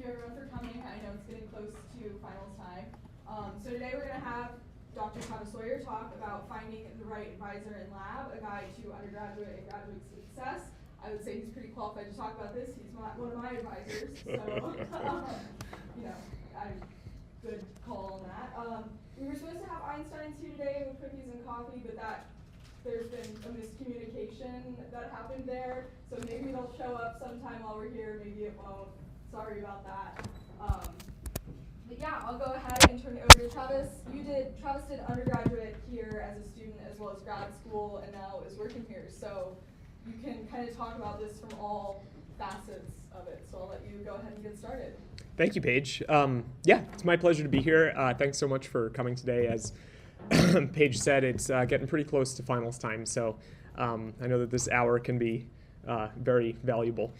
you everyone for coming. I know it's getting close to finals time. So today we're going to have Dr. Sawyer talk about finding the right advisor in lab, a guide to undergraduate and graduate success. I would say he's pretty qualified to talk about this. He's one of my advisors, so good call on that. We were supposed to have Einstein's here today with cookies and coffee, but there's been a miscommunication that happened there. So maybe they'll show up sometime while we're here, maybe it won't. Sorry about that. But yeah, I'll go ahead and turn it over to Travis. Travis did undergraduate here as a student as well as grad school, and now is working here. So you can kind of talk about this from all facets of it. So I'll let you go ahead and get started. Thank you, Paige. Yeah, it's my pleasure to be here. Thanks so much for coming today. As Paige said, it's getting pretty close to finals time, so I know that this hour can be very valuable.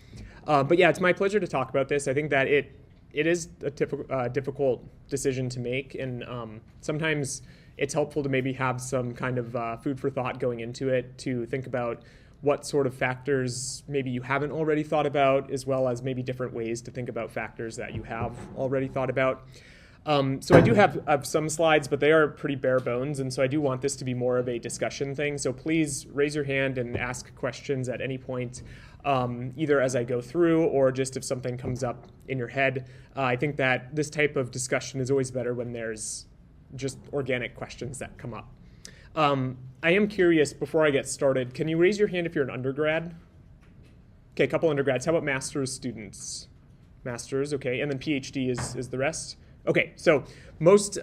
But yeah, it's my pleasure to talk about this. I think that it is a difficult decision to make, and sometimes it's helpful to maybe have some kind of food for thought going into it, to think about what sort of factors maybe you haven't already thought about, as well as maybe different ways to think about factors that you have already thought about. So I do have some slides, but they are pretty bare bones, and so I do want this to be more of a discussion thing. So please raise your hand and ask questions at any point, either as I go through or just if something comes up in your head. I think that this type of discussion is always better when there's just organic questions that come up. I am curious, before I get started, can you raise your hand if you're an undergrad? Okay, a couple undergrads. How about master's students? Masters, okay, and then PhD is the rest? Okay, so most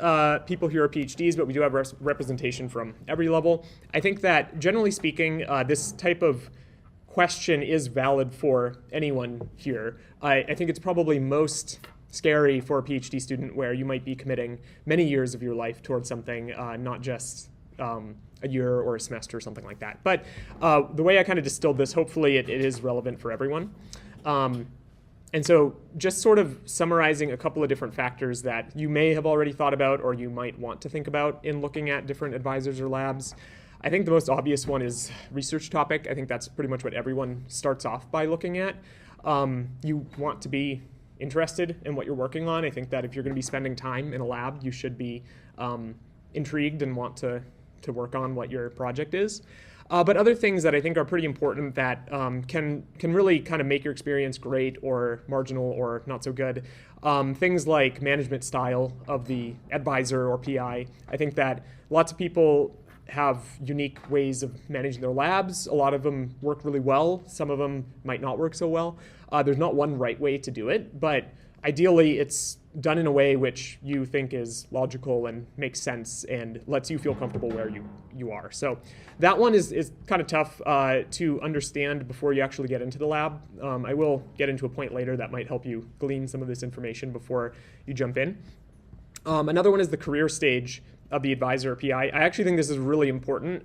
people here are PhDs, but we do have representation from every level. I think that, generally speaking, this type of question is valid for anyone here. I think it's probably most scary for a PhD student, where you might be committing many years of your life towards something, not just a year or a semester or something like that. But the way I kind of distilled this, hopefully it is relevant for everyone. And so just sort of summarizing a couple of different factors that you may have already thought about or you might want to think about in looking at different advisors or labs. I think the most obvious one is research topic. I think that's pretty much what everyone starts off by looking at. You want to be interested in what you're working on. I think that if you're going to be spending time in a lab, you should be intrigued and want to work on what your project is. But other things that I think are pretty important that can really kind of make your experience great or marginal or not so good. Things like management style of the advisor or PI. I think that lots of people have unique ways of managing their labs. A lot of them work really well. Some of them might not work so well. There's not one right way to do it, but ideally it's done in a way which you think is logical and makes sense and lets you feel comfortable where you are. So that one is kind of tough to understand before you actually get into the lab. I will get into a point later that might help you glean some of this information before you jump in. Another one is the career stage of the advisor or PI. I actually think this is really important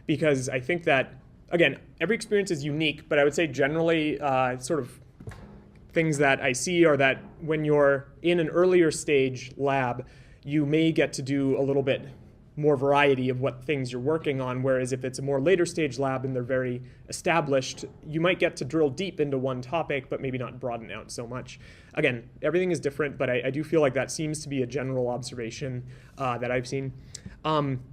because I think that, again, every experience is unique, but I would say generally sort of things that I see are that when you're in an earlier stage lab, you may get to do a little bit more variety of what things you're working on, whereas if it's a more later stage lab and they're very established, you might get to drill deep into one topic, but maybe not broaden out so much. Again, everything is different, but I do feel like that seems to be a general observation that I've seen.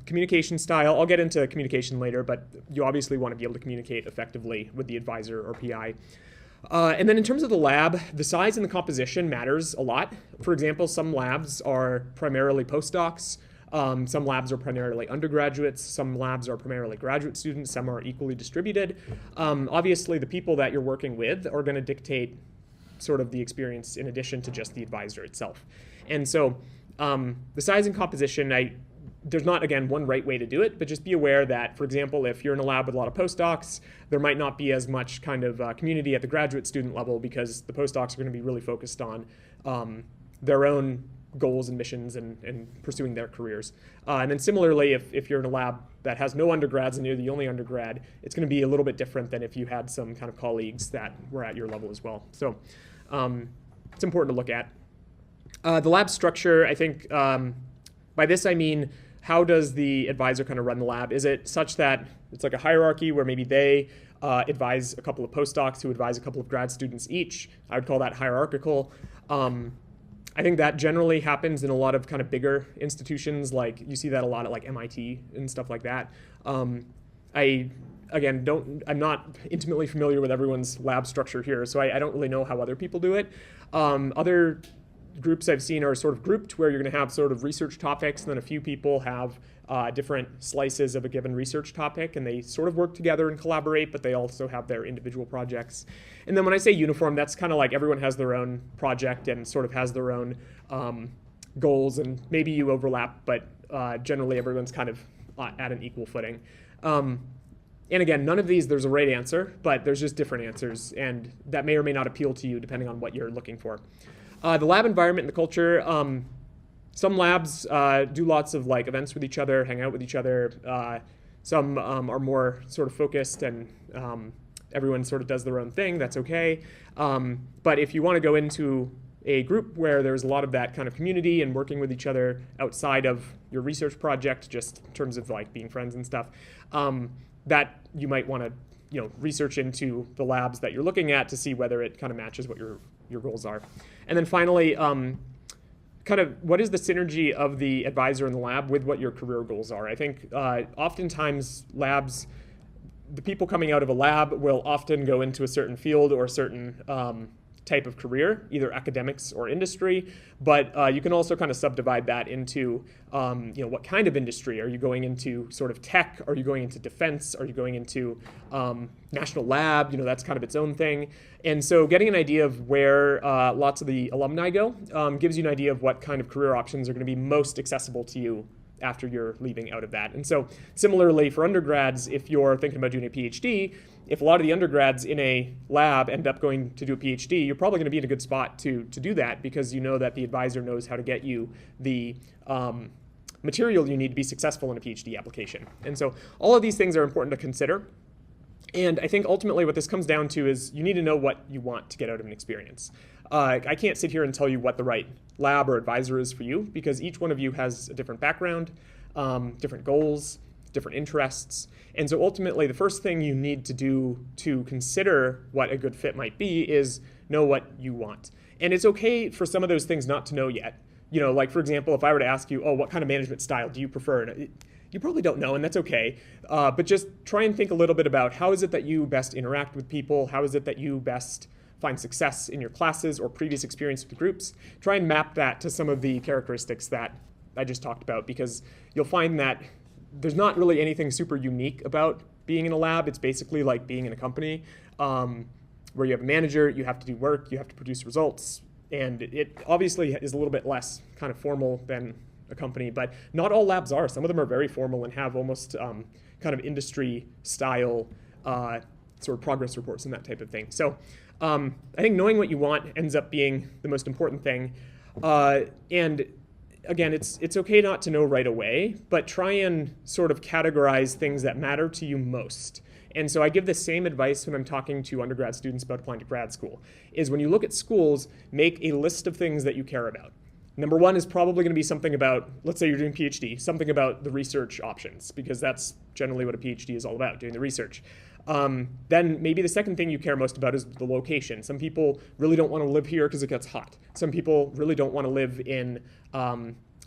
Communication style, I'll get into communication later, but you obviously want to be able to communicate effectively with the advisor or PI. And then in terms of the lab, the size and the composition matters a lot. For example, some labs are primarily postdocs. Some labs are primarily undergraduates. Some labs are primarily graduate students. Some are equally distributed. Obviously, the people that you're working with are going to dictate sort of the experience in addition to just the advisor itself. And so the size and composition, there's not, again, one right way to do it, but just be aware that, for example, if you're in a lab with a lot of postdocs, there might not be as much kind of community at the graduate student level because the postdocs are going to be really focused on their own goals and missions and pursuing their careers. And then similarly, if you're in a lab that has no undergrads and you're the only undergrad, it's going to be a little bit different than if you had some kind of colleagues that were at your level as well. So it's important to look at. The lab structure, I think, by this I mean, how does the advisor kind of run the lab? Is it such that it's like a hierarchy where maybe they advise a couple of postdocs who advise a couple of grad students each? I would call that hierarchical. I think that generally happens in a lot of kind of bigger institutions, like you see that a lot at like MIT and stuff like that. I'm not intimately familiar with everyone's lab structure here, so I don't really know how other people do it. Other groups I've seen are sort of grouped where you're going to have sort of research topics, and then a few people have different slices of a given research topic, and they sort of work together and collaborate, but they also have their individual projects. And then when I say uniform, that's kind of like everyone has their own project and sort of has their own goals, and maybe you overlap, but generally everyone's kind of at an equal footing. And again, none of these there's a right answer, but there's just different answers, and that may or may not appeal to you depending on what you're looking for. The lab environment and the culture, some labs do lots of like events with each other, hang out with each other. Some are more sort of focused and everyone sort of does their own thing. That's okay. But if you want to go into a group where there's a lot of that kind of community and working with each other outside of your research project, just in terms of like being friends and stuff, that you might want to research into the labs that you're looking at to see whether it kind of matches what your goals are. And then finally, kind of what is the synergy of the advisor in the lab with what your career goals are? I think oftentimes labs, the people coming out of a lab will often go into a certain field or a certain type of career, either academics or industry, but you can also kind of subdivide that into what kind of industry. Are you going into sort of tech? Are you going into defense? Are you going into national lab? That's kind of its own thing. And so getting an idea of where lots of the alumni go gives you an idea of what kind of career options are going to be most accessible to you after you're leaving out of that. And so similarly for undergrads, if you're thinking about doing a PhD, if a lot of the undergrads in a lab end up going to do a PhD, you're probably going to be in a good spot to do that because you know that the advisor knows how to get you the material you need to be successful in a PhD application. And so all of these things are important to consider. And I think ultimately what this comes down to is you need to know what you want to get out of an experience. I can't sit here and tell you what the right lab or advisor is for you because each one of you has a different background, different goals, different interests. And so ultimately the first thing you need to do to consider what a good fit might be is know what you want. And it's okay for some of those things not to know yet. Like for example, if I were to ask you, what kind of management style do you prefer? You probably don't know, and that's okay. But just try and think a little bit about how is it that you best interact with people? How is it that you best find success in your classes or previous experience with groups? Try and map that to some of the characteristics that I just talked about, because you'll find that there's not really anything super unique about being in a lab. It's basically like being in a company where you have a manager, you have to do work, you have to produce results, and it obviously is a little bit less kind of formal than a company, but not all labs are. Some of them are very formal and have almost kind of industry style sort of progress reports and that type of thing. So I think knowing what you want ends up being the most important thing. And again, it's okay not to know right away, but try and sort of categorize things that matter to you most. And so I give the same advice when I'm talking to undergrad students about applying to grad school, is when you look at schools, make a list of things that you care about. Number one is probably going to be something about, let's say you're doing PhD, something about the research options, because that's generally what a PhD is all about, doing the research. Then maybe the second thing you care most about is the location. Some people really don't want to live here because it gets hot. Some people really don't want to live in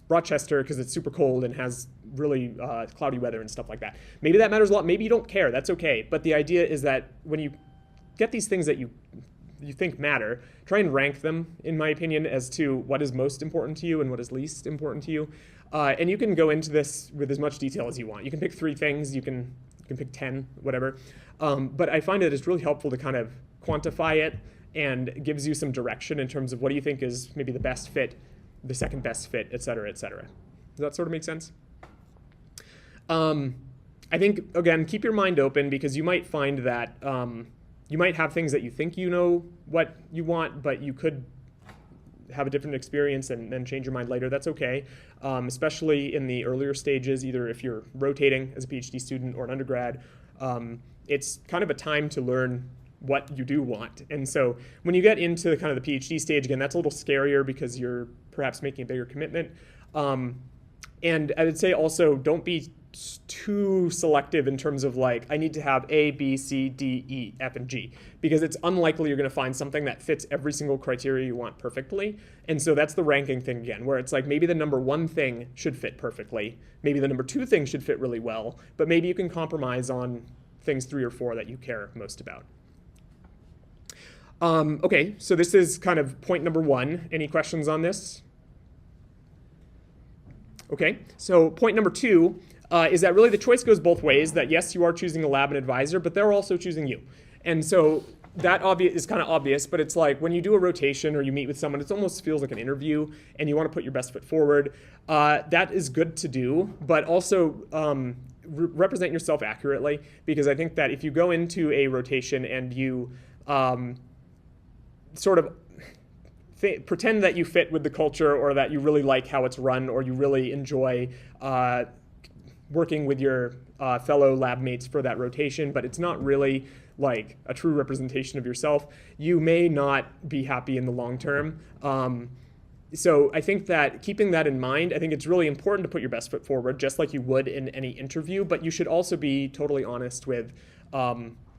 Rochester because it's super cold and has really cloudy weather and stuff like that. Maybe that matters a lot. Maybe you don't care. That's okay. But the idea is that when you get these things that you think matter, try and rank them, in my opinion, as to what is most important to you and what is least important to you. And you can go into this with as much detail as you want. You can pick 3 things. You can pick 10, whatever. But I find that it's really helpful to kind of quantify it and gives you some direction in terms of what do you think is maybe the best fit, the second best fit, et cetera, et cetera. Does that sort of make sense? I think, again, keep your mind open because you might find that you might have things that you think you know what you want, but you could have a different experience and then change your mind later. That's okay, especially in the earlier stages, either if you're rotating as a PhD student or an undergrad. It's kind of a time to learn what you do want. And so when you get into kind of the PhD stage, again, that's a little scarier because you're perhaps making a bigger commitment. And I would say also don't be too selective in terms of like, I need to have A, B, C, D, E, F, and G, because it's unlikely you're going to find something that fits every single criteria you want perfectly. And so that's the ranking thing again, where it's like maybe the number one thing should fit perfectly, maybe the number two thing should fit really well, but maybe you can compromise on things 3 or 4 that you care most about. Okay, so this is kind of point number 1. Any questions on this? Okay, so point number 2 is that really the choice goes both ways, that yes, you are choosing a lab and advisor, but they're also choosing you. And so that is kind of obvious, but it's like when you do a rotation or you meet with someone, it almost feels like an interview and you want to put your best foot forward. That is good to do, but also represent yourself accurately, because I think that if you go into a rotation and you sort of pretend that you fit with the culture, or that you really like how it's run, or you really enjoy working with your fellow lab mates for that rotation, but it's not really like a true representation of yourself, you may not be happy in the long term. So I think that keeping that in mind, I think it's really important to put your best foot forward, just like you would in any interview, but you should also be totally honest with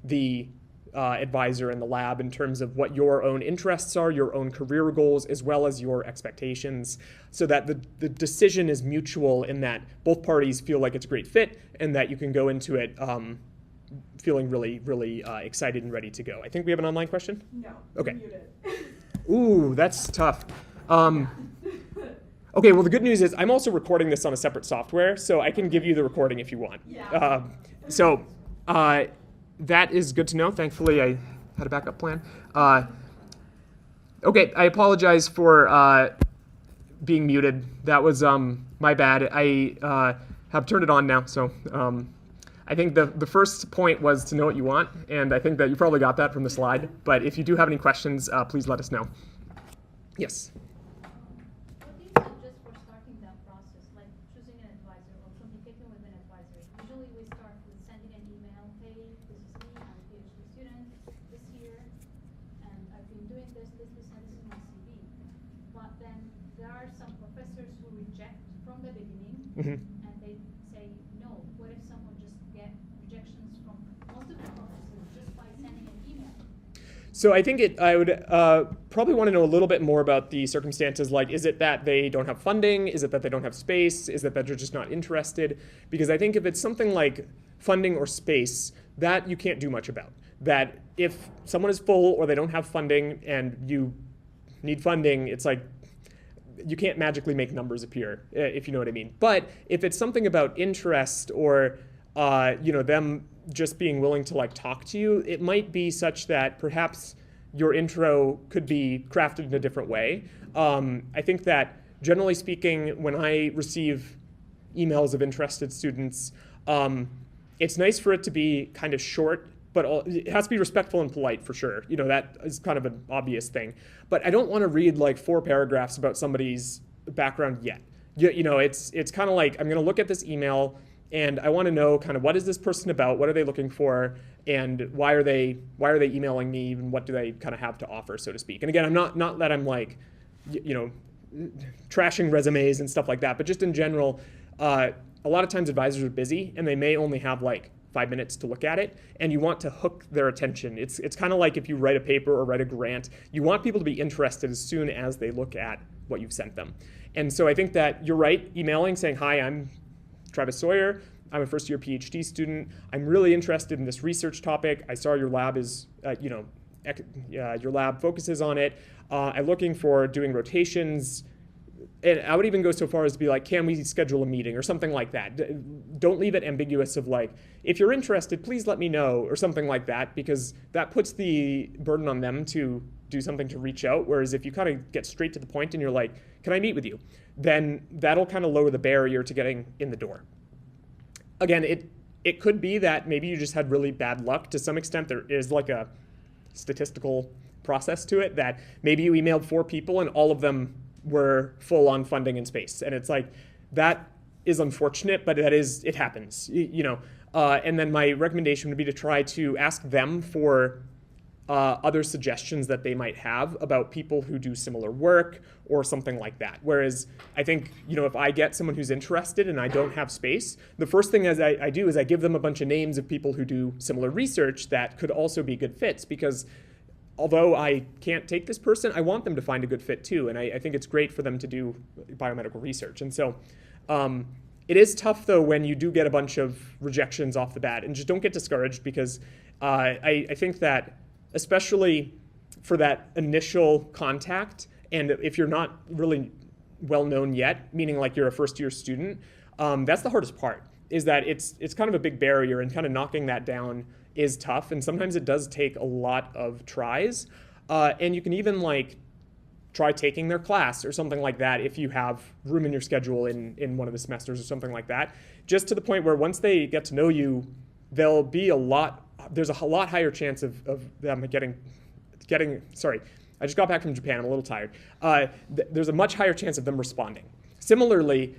the advisor in the lab in terms of what your own interests are, your own career goals, as well as your expectations, so that the decision is mutual, in that both parties feel like it's a great fit and that you can go into it feeling really, really excited and ready to go. I think we have an online question? No. Okay. Muted. Ooh, that's tough. Okay, well, the good news is I'm also recording this on a separate software, so I can give you the recording if you want. Yeah. That is good to know. Thankfully, I had a backup plan. Okay, I apologize for being muted. That was my bad. I have turned it on now, so I think the first point was to know what you want, and I think that you probably got that from the slide. But if you do have any questions, please let us know. Yes? What do you suggest for starting that process, like choosing an advisor or communicating with an advisor? Usually we start with sending an email, hey, this is me, I'm a PhD student this year, and I've been doing this, and this is my CV. But then there are some professors who reject from the beginning, and they say, no, what if someone just get rejections from most of the professors just by sending an email? So I think I would probably want to know a little bit more about the circumstances. Like, is it that they don't have funding? Is it that they don't have space? Is it that they're just not interested? Because I think if it's something like funding or space, that you can't do much about. That if someone is full or they don't have funding and you need funding, it's like you can't magically make numbers appear, if you know what I mean. But if it's something about interest or them just being willing to like talk to you, it might be such that perhaps your intro could be crafted in a different way. I think that generally speaking, when I receive emails of interested students, it's nice for it to be kind of short, but it has to be respectful and polite for sure. You know, that is kind of an obvious thing. But I don't want to read like 4 paragraphs about somebody's background yet. You know, it's kind of like, I'm going to look at this email and I want to know kind of what is this person about, what are they looking for, and why are they emailing me, and what do they kind of have to offer, so to speak. And again, I'm not that I'm like, trashing resumes and stuff like that, but just in general, a lot of times advisors are busy and they may only have like 5 minutes to look at it, and you want to hook their attention. It's kind of like if you write a paper or write a grant, you want people to be interested as soon as they look at what you've sent them. And so I think that you're right, emailing, saying, hi, I'm Travis Sawyer. I'm a first-year PhD student. I'm really interested in this research topic. I saw your lab is, your lab focuses on it. I'm looking for doing rotations. And I would even go so far as to be like, can we schedule a meeting or something like that? Don't leave it ambiguous of like, if you're interested, please let me know, or something like that, because that puts the burden on them to do something to reach out. Whereas if you kind of get straight to the point and you're like, can I meet with you? Then that'll kind of lower the barrier to getting in the door. Again, it could be that maybe you just had really bad luck. To some extent, there is like a statistical process to it, that maybe you emailed 4 people and all of them were full on funding and space. And it's like, that is unfortunate, but it happens, And then my recommendation would be to try to ask them for other suggestions that they might have about people who do similar work or something like that. Whereas I think, if I get someone who's interested and I don't have space, the first thing I do is I give them a bunch of names of people who do similar research that could also be good fits, because although I can't take this person, I want them to find a good fit too. And I think it's great for them to do biomedical research. And so it is tough, though, when you do get a bunch of rejections off the bat. And just don't get discouraged, because I think that especially for that initial contact, and if you're not really well known yet, meaning like you're a first-year student, that's the hardest part, is that it's kind of a big barrier, and kind of knocking that down is tough. And sometimes it does take a lot of tries. And you can even try taking their class or something like that if you have room in your schedule in one of the semesters or something like that, just to the point where once they get to know you, there's a lot higher chance of them getting, sorry, I just got back from Japan, I'm a little tired. There's a much higher chance of them responding. Similarly,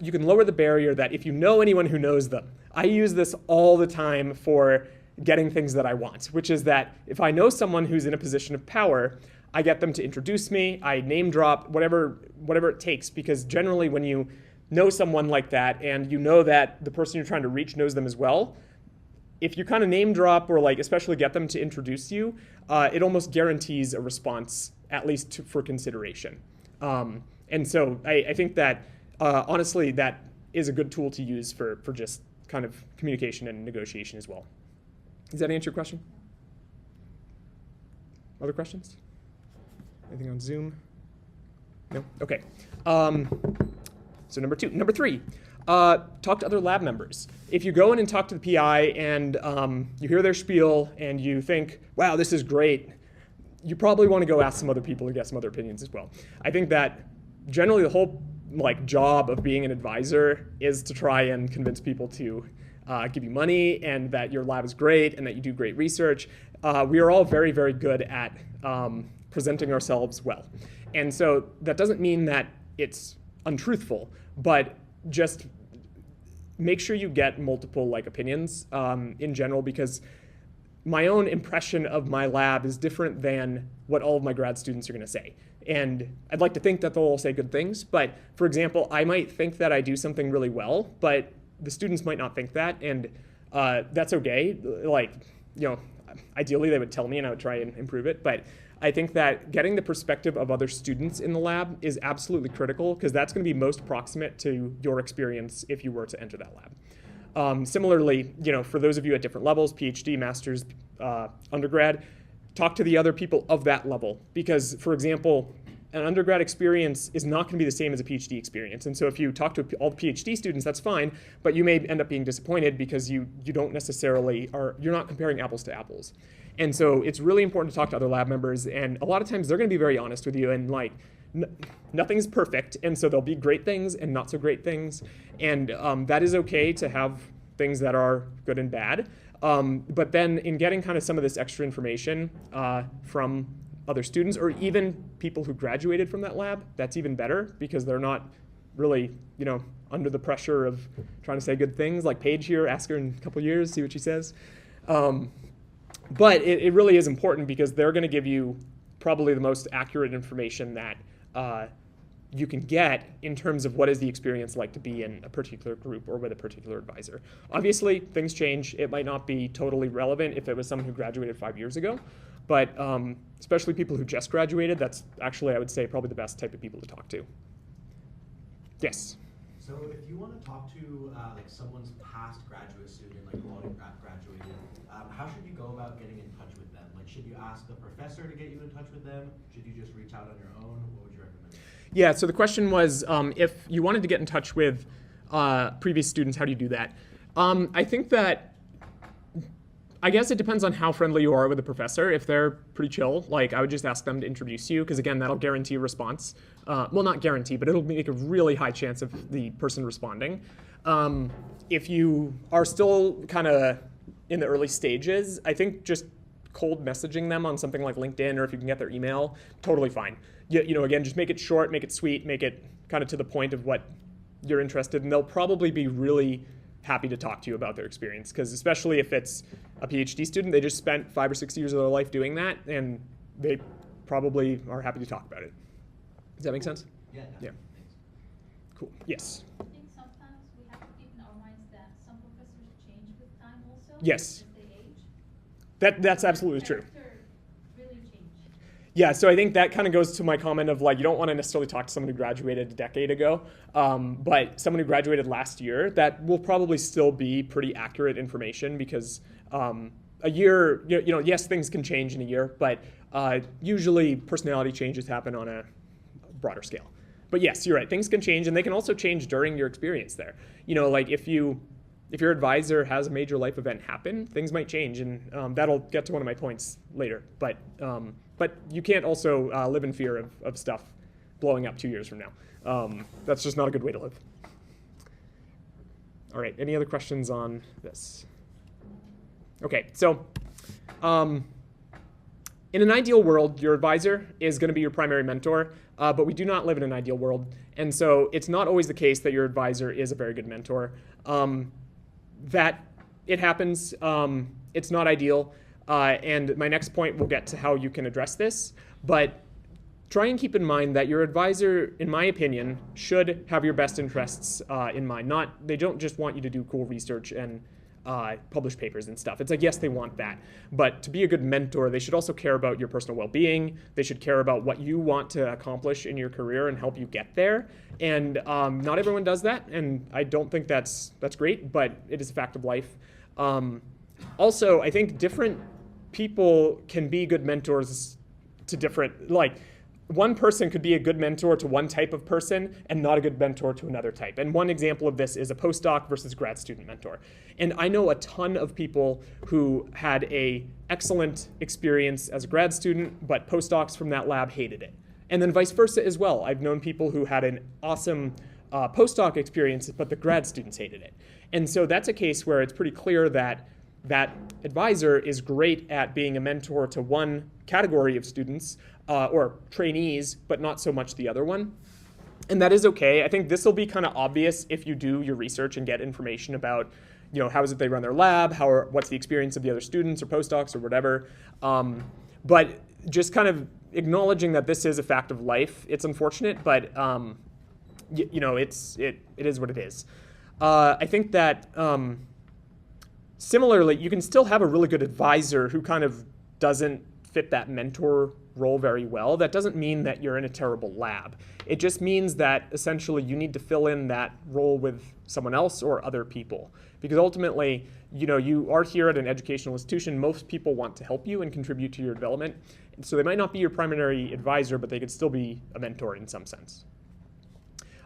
you can lower the barrier that if you know anyone who knows them. I use this all the time for getting things that I want, which is that if I know someone who's in a position of power, I get them to introduce me, I name drop, whatever it takes, because generally when you know someone like that and you know that the person you're trying to reach knows them as well, if you kind of name drop or especially get them to introduce you, it almost guarantees a response, at least for consideration. And so I think that honestly that is a good tool to use for just kind of communication and negotiation as well. Does that answer your question? Other questions? Anything on Zoom? No? Okay. So number 2. Number 3, talk to other lab members. If you go in and talk to the PI and you hear their spiel and you think, wow, this is great, you probably want to go ask some other people to get some other opinions as well. I think that generally the whole job of being an advisor is to try and convince people to give you money, and that your lab is great and that you do great research. We are all very, very good at presenting ourselves well. And so that doesn't mean that it's untruthful, but just make sure you get multiple opinions in general, because my own impression of my lab is different than what all of my grad students are going to say. And I'd like to think that they'll all say good things, but for example, I might think that I do something really well, but the students might not think that, and that's okay. Ideally they would tell me and I would try and improve it, but I think that getting the perspective of other students in the lab is absolutely critical, because that's going to be most proximate to your experience if you were to enter that lab. Similarly, for those of you at different levels, PhD, master's, undergrad, talk to the other people of that level, because, for example, an undergrad experience is not going to be the same as a PhD experience. And so if you talk to all the PhD students, that's fine, but you may end up being disappointed because you don't necessarily you're not comparing apples to apples. And so it's really important to talk to other lab members, and a lot of times they're going to be very honest with you, and nothing's perfect, and so there'll be great things and not so great things, and that is okay to have things that are good and bad. But then in getting kind of some of this extra information from other students, or even people who graduated from that lab, that's even better, because they're not really, under the pressure of trying to say good things. Like Paige here, ask her in a couple years, see what she says. But it really is important, because they're going to give you probably the most accurate information that you can get in terms of what is the experience like to be in a particular group or with a particular advisor. Obviously, things change. It might not be totally relevant if it was someone who graduated 5 years ago, but especially people who just graduated, that's actually, I would say, probably the best type of people to talk to. Yes? So if you want to talk to someone's past graduate student, who already graduated, how should you go about getting in touch with them? Should you ask the professor to get you in touch with them? Should you just reach out on your own? What would you recommend? Yeah, so the question was, if you wanted to get in touch with previous students, how do you do that? I guess it depends on how friendly you are with the professor. If they're pretty chill, I would just ask them to introduce you, because again, that'll guarantee a response. Well, not guarantee, but it'll make a really high chance of the person responding. If you are still kind of in the early stages, I think just cold messaging them on something like LinkedIn, or if you can get their email, totally fine. Again, just make it short, make it sweet, make it kind of to the point of what you're interested in. They'll probably be really happy to talk to you about their experience, because especially if it's a PhD student, they just spent 5 or 6 years of their life doing that, and they probably are happy to talk about it. Does that make sense? Yeah. Yeah. Thanks. Cool. Yes. I think sometimes we have to keep in our minds that some professors change with time also. Yes. As they age. That's absolutely true. Character really change. Yeah, so I think that kind of goes to my comment of like, you don't want to necessarily talk to someone who graduated a decade ago, but someone who graduated last year, that will probably still be pretty accurate information, because a year, yes, things can change in a year, but usually personality changes happen on a broader scale. But yes, you're right, things can change, and they can also change during your experience there. Like if your advisor has a major life event happen, things might change, and that'll get to one of my points later. But you can't also live in fear of stuff blowing up 2 years from now. That's just not a good way to live. All right, any other questions on this? Okay, so in an ideal world, your advisor is going to be your primary mentor, but we do not live in an ideal world. And so it's not always the case that your advisor is a very good mentor. That it happens, it's not ideal. And my next point will get to how you can address this. But try and keep in mind that your advisor, in my opinion, should have your best interests in mind. They don't just want you to do cool research and publish papers and stuff. It's like, yes, they want that. But to be a good mentor, they should also care about your personal well-being. They should care about what you want to accomplish in your career and help you get there. And not everyone does that, and I don't think that's great, but it is a fact of life. Also, I think different people can be good mentors to different, like, one person could be a good mentor to one type of person and not a good mentor to another type. And one example of this is a postdoc versus grad student mentor. And I know a ton of people who had an excellent experience as a grad student, but postdocs from that lab hated it. And then vice versa as well. I've known people who had an awesome postdoc experience, but the grad students hated it. And so that's a case where it's pretty clear that that advisor is great at being a mentor to one category of students or trainees, but not so much the other one. And that is okay. I think this will be kind of obvious if you do your research and get information about, how is it they run their lab, what's the experience of the other students or postdocs or whatever. But just kind of acknowledging that this is a fact of life. It's unfortunate, but it is what it is. I think that similarly, you can still have a really good advisor who kind of doesn't fit that mentor role very well. That doesn't mean that you're in a terrible lab. It just means that essentially you need to fill in that role with someone else or other people. Because ultimately, you are here at an educational institution. Most people want to help you and contribute to your development. So they might not be your primary advisor, but they could still be a mentor in some sense.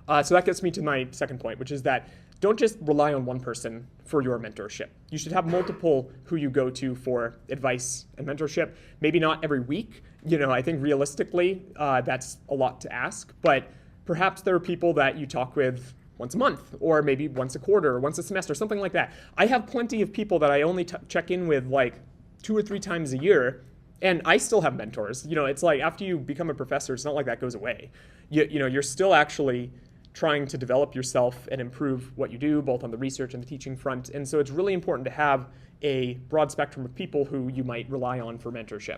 So that gets me to my second point, which is that don't just rely on one person for your mentorship. You should have multiple who you go to for advice and mentorship. Maybe not every week. I think realistically, that's a lot to ask. But perhaps there are people that you talk with once a month, or maybe once a quarter, or once a semester, something like that. I have plenty of people that I only check in with like 2 or 3 times a year, and I still have mentors. It's like after you become a professor, it's not like that goes away. You're still actually trying to develop yourself and improve what you do, both on the research and the teaching front. And so it's really important to have a broad spectrum of people who you might rely on for mentorship.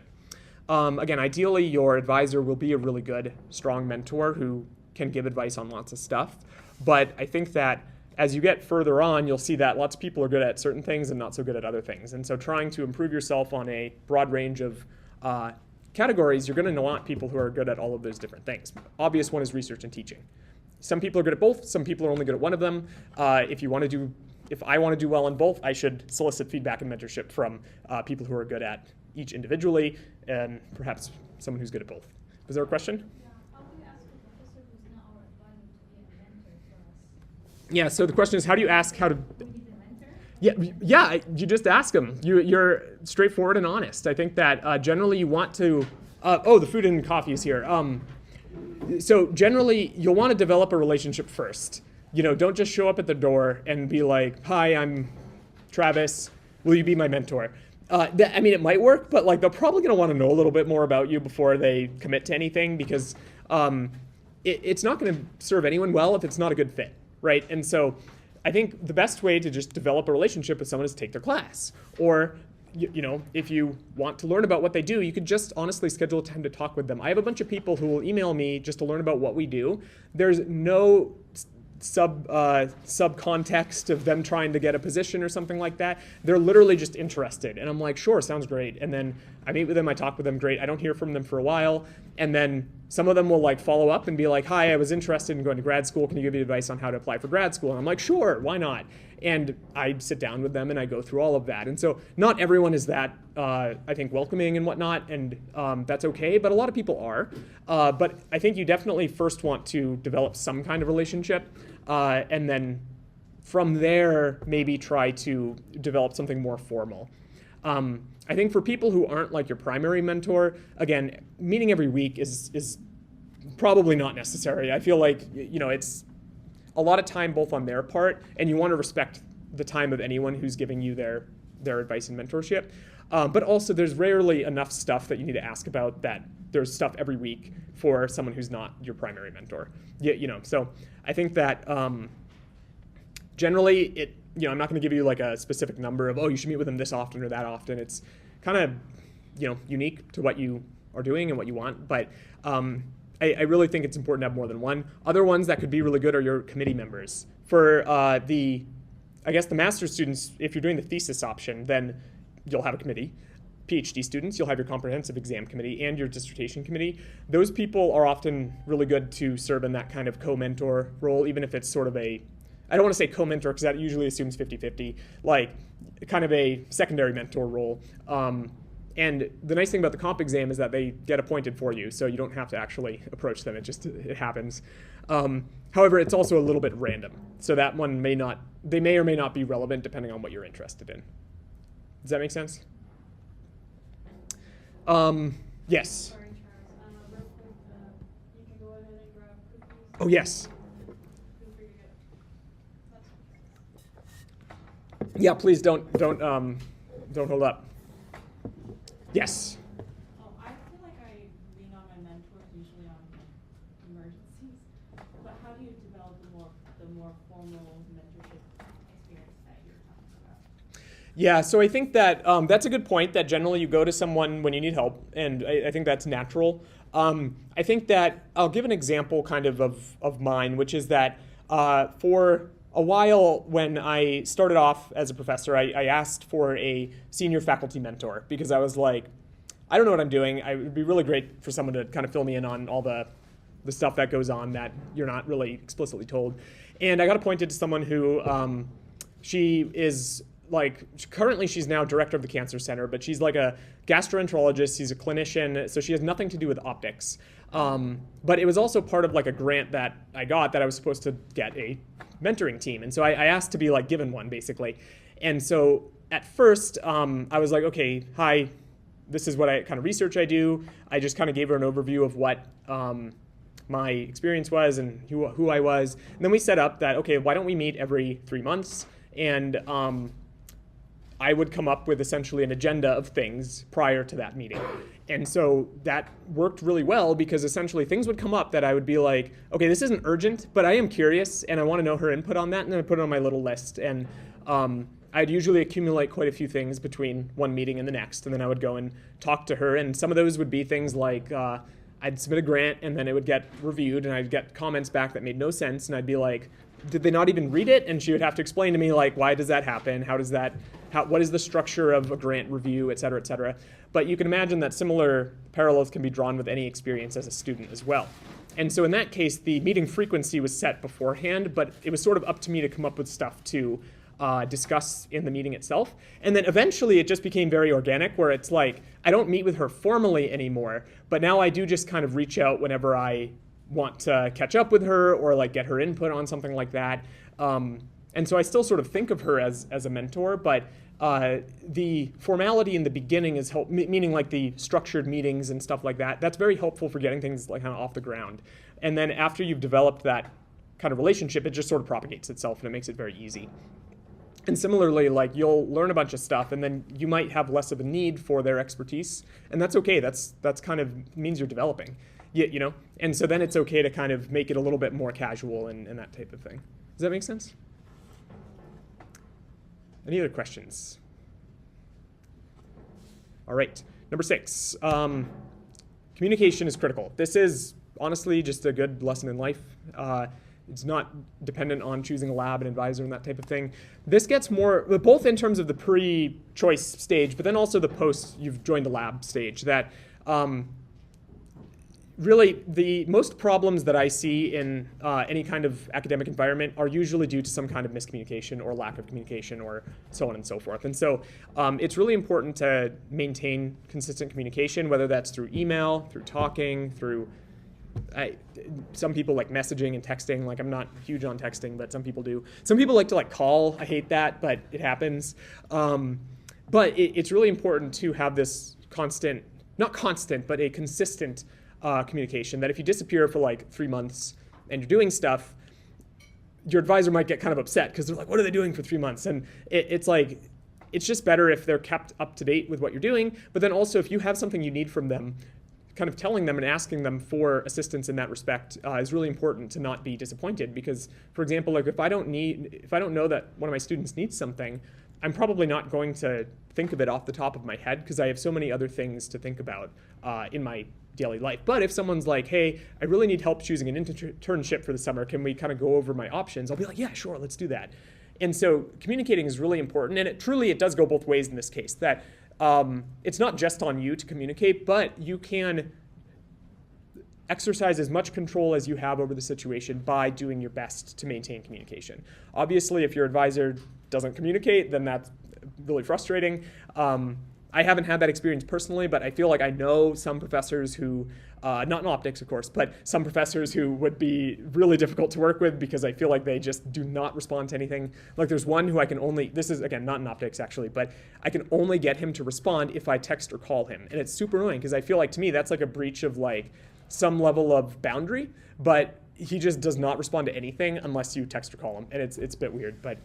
Again, ideally, your advisor will be a really good, strong mentor who can give advice on lots of stuff. But I think that as you get further on, you'll see that lots of people are good at certain things and not so good at other things. And so trying to improve yourself on a broad range of categories, you're going to want people who are good at all of those different things. Obvious one is research and teaching. Some people are good at both. Some people are only good at one of them. If I want to do well in both, I should solicit feedback and mentorship from people who are good at each individually, and perhaps someone who's good at both. Was there a question? Yeah. How do you ask a professor who's not our advisor to be a mentor for us? Yeah. So the question is, how do you ask how to? Do we need a mentor? Yeah. You just ask them. You're straightforward and honest. I think that generally you want to. The food and coffee is here. So generally, you'll want to develop a relationship first. Don't just show up at the door and be like, "Hi, I'm Travis. Will you be my mentor?" It might work, but they're probably going to want to know a little bit more about you before they commit to anything, because it's not going to serve anyone well if it's not a good fit, right? And so I think the best way to just develop a relationship with someone is to take their class. Or, if you want to learn about what they do, you could just honestly schedule a time to talk with them. I have a bunch of people who will email me just to learn about what we do. There's no subcontext of them trying to get a position or something like that. They're literally just interested. And I'm like, sure, sounds great. And then I meet with them, I talk with them, great. I don't hear from them for a while. And then some of them will like follow up and be like, hi, I was interested in going to grad school. Can you give me advice on how to apply for grad school? And I'm like, sure, why not? And I sit down with them and I go through all of that. And so not everyone is that, I think, welcoming and whatnot, and that's okay, but a lot of people are. But I think you definitely first want to develop some kind of relationship, and then from there, maybe try to develop something more formal. I think for people who aren't like your primary mentor, again, meeting every week is probably not necessary. I feel like, it's a lot of time both on their part, and you want to respect the time of anyone who's giving you their advice and mentorship. But also there's rarely enough stuff that you need to ask about that there's stuff every week for someone who's not your primary mentor. So I think that generally I'm not going to give you like a specific number of, you should meet with them this often or that often. It's kind of, unique to what you are doing and what you want. But I really think it's important to have more than one. Other ones that could be really good are your committee members. For the master's students, if you're doing the thesis option, then you'll have a committee. PhD students, you'll have your comprehensive exam committee and your dissertation committee. Those people are often really good to serve in that kind of co-mentor role, even if it's sort of I don't want to say co-mentor because that usually assumes 50-50, like kind of a secondary mentor role. And the nice thing about the comp exam is that they get appointed for you, so you don't have to actually approach them. It happens. However, it's also a little bit random, so that one may or may not be relevant depending on what you're interested in. Does that make sense? Yes. Sorry, Charles. Real quick, you can go ahead and grab cookies. Oh, yes. Feel free to get. Yeah, please don't hold up. Yes. I feel like I lean on my mentors usually on emergencies, but how do you develop the more formal mentorship experience that you're talking about? Yeah, so I think that that's a good point, that generally you go to someone when you need help, and I think that's natural. I think that I'll give an example kind of mine, which is that for a while when I started off as a professor, I asked for a senior faculty mentor because I was like, I don't know what I'm doing. It would be really great for someone to kind of fill me in on all the stuff that goes on that you're not really explicitly told. And I got appointed to someone who she is currently she's now director of the cancer center, but she's like a gastroenterologist, she's a clinician, so she has nothing to do with optics. But it was also part of like a grant that I got that I was supposed to get a mentoring team. And so I asked to be like given one basically. And so at first I was like, okay, hi, this is what kind of research I do. I just kind of gave her an overview of what my experience was and who I was. And then we set up that, okay, why don't we meet every 3 months? And I would come up with essentially an agenda of things prior to that meeting. And so that worked really well because essentially things would come up that I would be like, okay, this isn't urgent, but I am curious and I want to know her input on that, and then I put it on my little list. And I'd usually accumulate quite a few things between one meeting and the next, and then I would go and talk to her. And some of those would be things like I'd submit a grant and then it would get reviewed and I'd get comments back that made no sense, and I'd be like, did they not even read it? And she would have to explain to me like, why does that happen? What is the structure of a grant review, et cetera, et cetera. But you can imagine that similar parallels can be drawn with any experience as a student as well. And so in that case, the meeting frequency was set beforehand, but it was sort of up to me to come up with stuff to discuss in the meeting itself. And then eventually it just became very organic, where it's like, I don't meet with her formally anymore, but now I do just kind of reach out whenever I want to catch up with her or like get her input on something like that. And so I still sort of think of her as a mentor, but the formality in the beginning is meaning like the structured meetings and stuff like that. That's very helpful for getting things like kind of off the ground. And then after you've developed that kind of relationship, it just sort of propagates itself and it makes it very easy. And similarly, like you'll learn a bunch of stuff and then you might have less of a need for their expertise, and that's okay. That's kind of means you're developing, you know? And so then it's okay to kind of make it a little bit more casual and that type of thing. Does that make sense? Any other questions? All right, number 6. Communication is critical. This is honestly just a good lesson in life. It's not dependent on choosing a lab, an advisor, and that type of thing. This gets more, both in terms of the pre-choice stage, but then also the post you've joined a lab stage, that really the most problems that I see in any kind of academic environment are usually due to some kind of miscommunication or lack of communication or so on and so forth. And so it's really important to maintain consistent communication, whether that's through email, through talking, through some people like messaging and texting. Like, I'm not huge on texting, but some people do. Some people like to like call. I hate that, but it happens. But it's really important to have this constant, not constant, but a consistent communication, that if you disappear for like 3 months and you're doing stuff, your advisor might get kind of upset because they're like, what are they doing for 3 months? And it's like, it's just better if they're kept up to date with what you're doing. But then also, if you have something you need from them, kind of telling them and asking them for assistance in that respect is really important to not be disappointed. Because, for example, like if I don't know that one of my students needs something, I'm probably not going to think of it off the top of my head because I have so many other things to think about in my daily life. But if someone's like, hey, I really need help choosing an internship for the summer, can we kind of go over my options? I'll be like, yeah, sure, let's do that. And so communicating is really important, and it does go both ways in this case, that it's not just on you to communicate, but you can exercise as much control as you have over the situation by doing your best to maintain communication. Obviously, if your advisor doesn't communicate, then that's really frustrating. I haven't had that experience personally, but I feel like I know some professors who, not in optics, of course, but some professors who would be really difficult to work with because I feel like they just do not respond to anything. Like there's one who I can only, this is again, not in optics actually, but I can only get him to respond if I text or call him. And it's super annoying because I feel like to me that's like a breach of like some level of boundary, but he just does not respond to anything unless you text or call him. And it's a bit weird, but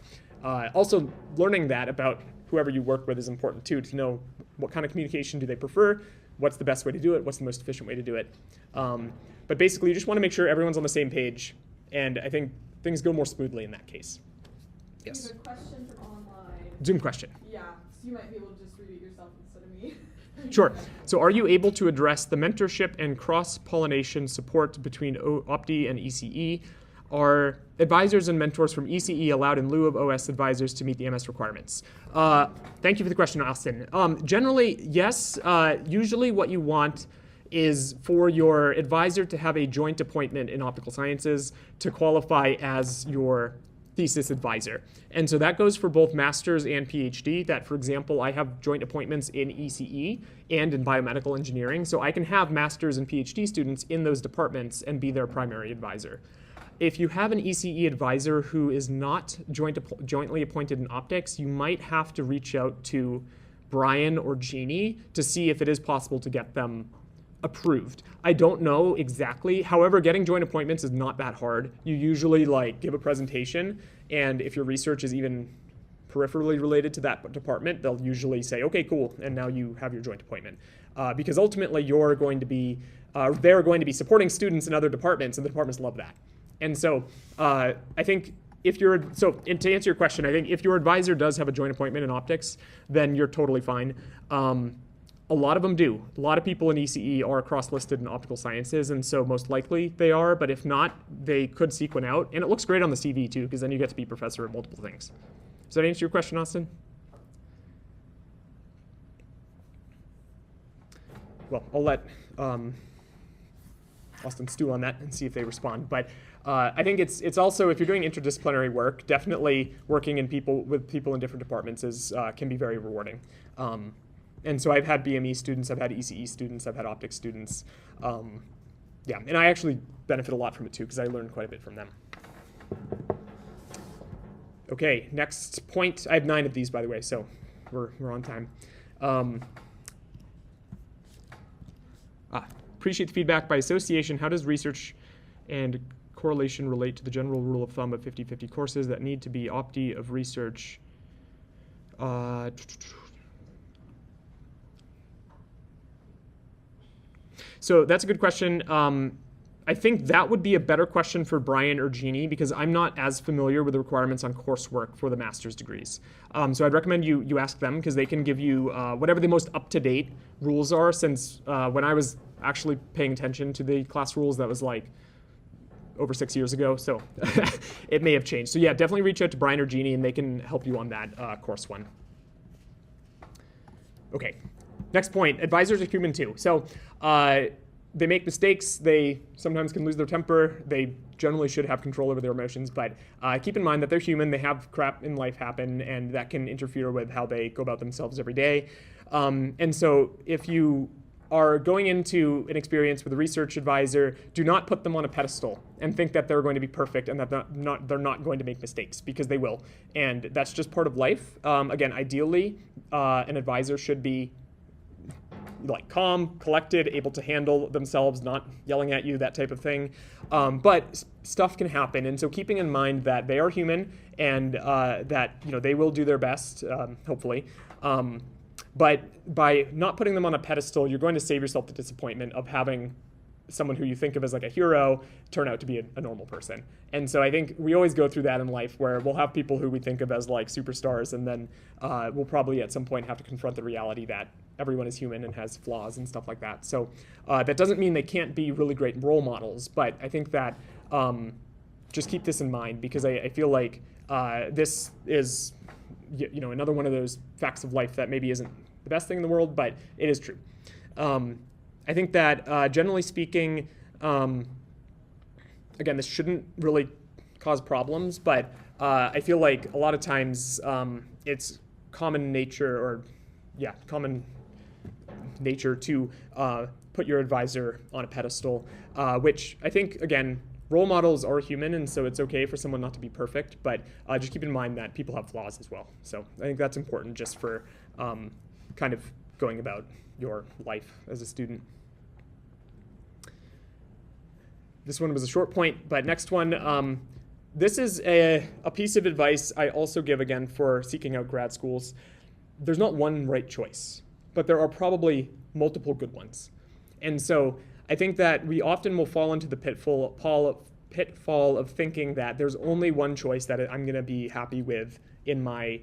also learning that about whoever you work with is important too, to know what kind of communication do they prefer, what's the best way to do it, what's the most efficient way to do it. But basically, you just want to make sure everyone's on the same page, and I think things go more smoothly in that case. Yes? We have a question from online. Zoom question. Yeah, so you might be able to just read it yourself instead of me. Sure. So are you able to address the mentorship and cross-pollination support between OPTI and ECE? Are advisors and mentors from ECE allowed in lieu of OS advisors to meet the MS requirements? Thank you for the question, Austin. Generally, yes. Usually what you want is for your advisor to have a joint appointment in optical sciences to qualify as your thesis advisor. And so that goes for both master's and PhD. That, for example, I have joint appointments in ECE and in biomedical engineering. So I can have master's and PhD students in those departments and be their primary advisor. If you have an ECE advisor who is not jointly appointed in optics, you might have to reach out to Brian or Jeannie to see if it is possible to get them approved. I don't know exactly. However, getting joint appointments is not that hard. You usually like give a presentation, and if your research is even peripherally related to that department, they'll usually say, okay, cool, and now you have your joint appointment. Because ultimately they're going to be supporting students in other departments, and the departments love that. And so I think and to answer your question, I think if your advisor does have a joint appointment in optics, then you're totally fine. A lot of them do. A lot of people in ECE are cross-listed in optical sciences, and so most likely they are, but if not, they could seek one out. And it looks great on the CV too, because then you get to be professor of multiple things. Does that answer your question, Austin? Well, I'll let Austin stew on that and see if they respond. But I think it's also, if you're doing interdisciplinary work, definitely working with people in different departments can be very rewarding. And so I've had BME students, I've had ECE students, I've had optics students. Yeah, and I actually benefit a lot from it too, because I learned quite a bit from them. Okay, next point. I have 9 of these, by the way, so we're on time. Appreciate the feedback. By association, how does research and correlation relate to the general rule of thumb of 50-50 courses that need to be opti of research? So that's a good question. I think that would be a better question for Brian or Jeannie, because I'm not as familiar with the requirements on coursework for the master's degrees. So I'd recommend you ask them, because they can give you whatever the most up-to-date rules are, since when I was actually paying attention to the class rules, that was like over 6 years ago, so it may have changed. So yeah, definitely reach out to Brian or Jeannie, and they can help you on that course one. Okay, next point, advisors are human too. So they make mistakes, they sometimes can lose their temper, they generally should have control over their emotions, but keep in mind that they're human, they have crap in life happen, and that can interfere with how they go about themselves every day. And so if you are going into an experience with a research advisor, do not put them on a pedestal and think that they're going to be perfect and that they're not going to make mistakes, because they will. And that's just part of life. Again, ideally, an advisor should be like calm, collected, able to handle themselves, not yelling at you, that type of thing. But stuff can happen, and so keeping in mind that they are human and that they will do their best, hopefully. But by not putting them on a pedestal, you're going to save yourself the disappointment of having someone who you think of as like a hero turn out to be a normal person. And so I think we always go through that in life, where we'll have people who we think of as like superstars, and then we'll probably at some point have to confront the reality that everyone is human and has flaws and stuff like that. So that doesn't mean they can't be really great role models, but I think that just keep this in mind, because I feel like this is another one of those facts of life that maybe isn't the best thing in the world, but it is true. I think that generally speaking, again, this shouldn't really cause problems, but I feel like a lot of times it's common nature to put your advisor on a pedestal, which I think, again, role models are human, and so it's okay for someone not to be perfect, but just keep in mind that people have flaws as well. So I think that's important just for kind of going about your life as a student. This one was a short point, but next one. This is a piece of advice I also give, again, for seeking out grad schools. There's not one right choice, but there are probably multiple good ones. And so I think that we often will fall into the pitfall of thinking that there's only one choice that I'm going to be happy with in my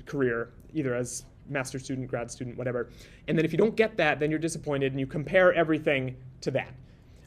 career, either as master's student, grad student, whatever. And then if you don't get that, then you're disappointed, and you compare everything to that.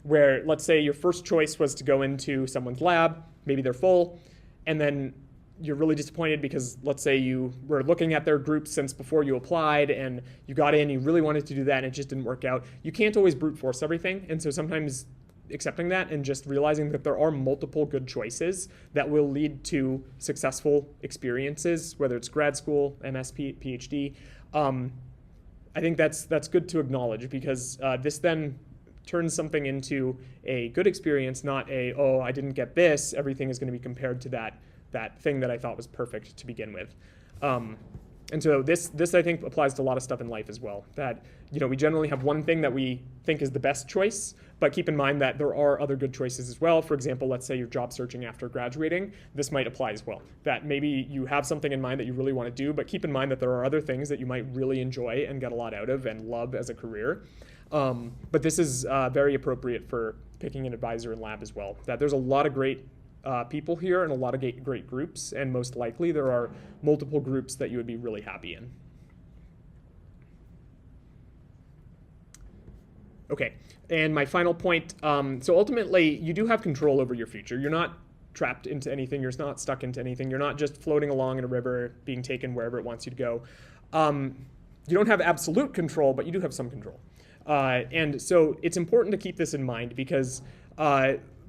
Where, let's say your first choice was to go into someone's lab, maybe they're full, and then you're really disappointed because, let's say, you were looking at their group since before you applied, and you got in, you really wanted to do that, and it just didn't work out. You can't always brute force everything, and so sometimes accepting that and just realizing that there are multiple good choices that will lead to successful experiences, whether it's grad school, MS, PhD. I think that's good to acknowledge, because this then turns something into a good experience, not I didn't get this, everything is going to be compared to that thing that I thought was perfect to begin with. And so this I think applies to a lot of stuff in life as well, that we generally have one thing that we think is the best choice, but keep in mind that there are other good choices as well. For example, let's say you're job searching after graduating, this might apply as well, that maybe you have something in mind that you really want to do, but keep in mind that there are other things that you might really enjoy and get a lot out of and love as a career. But this is very appropriate for picking an advisor in lab as well, that there's a lot of great people here and a lot of great groups, and most likely there are multiple groups that you would be really happy in. Okay, and my final point, so ultimately you do have control over your future. You're not trapped into anything, you're not stuck into anything, you're not just floating along in a river being taken wherever it wants you to go. You don't have absolute control, but you do have some control. And so it's important to keep this in mind, because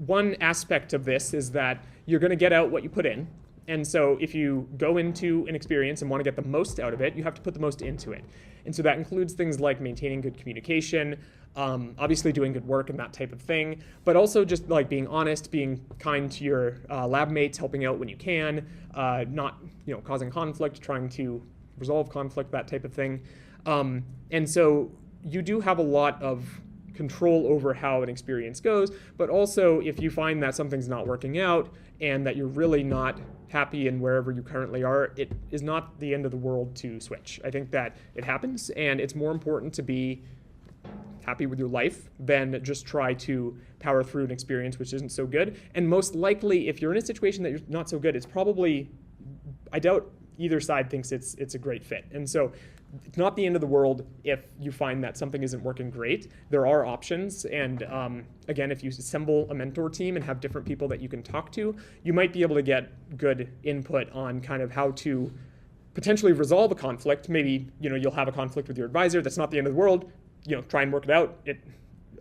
one aspect of this is that you're going to get out what you put in. And so if you go into an experience and want to get the most out of it, you have to put the most into it. And so that includes things like maintaining good communication, obviously doing good work and that type of thing, but also just like being honest, being kind to your lab mates, helping out when you can, not causing conflict, trying to resolve conflict, that type of thing. And so you do have a lot of control over how an experience goes, but also if you find that something's not working out and that you're really not happy in wherever you currently are, it is not the end of the world to switch. I think that it happens, and it's more important to be happy with your life, then just try to power through an experience which isn't so good. And most likely, if you're in a situation that you're not so good, it's probably, I doubt either side thinks it's a great fit. And so it's not the end of the world if you find that something isn't working great. There are options. And again, if you assemble a mentor team and have different people that you can talk to, you might be able to get good input on kind of how to potentially resolve a conflict. Maybe, you'll have a conflict with your advisor. That's not the end of the world. Try and work it out.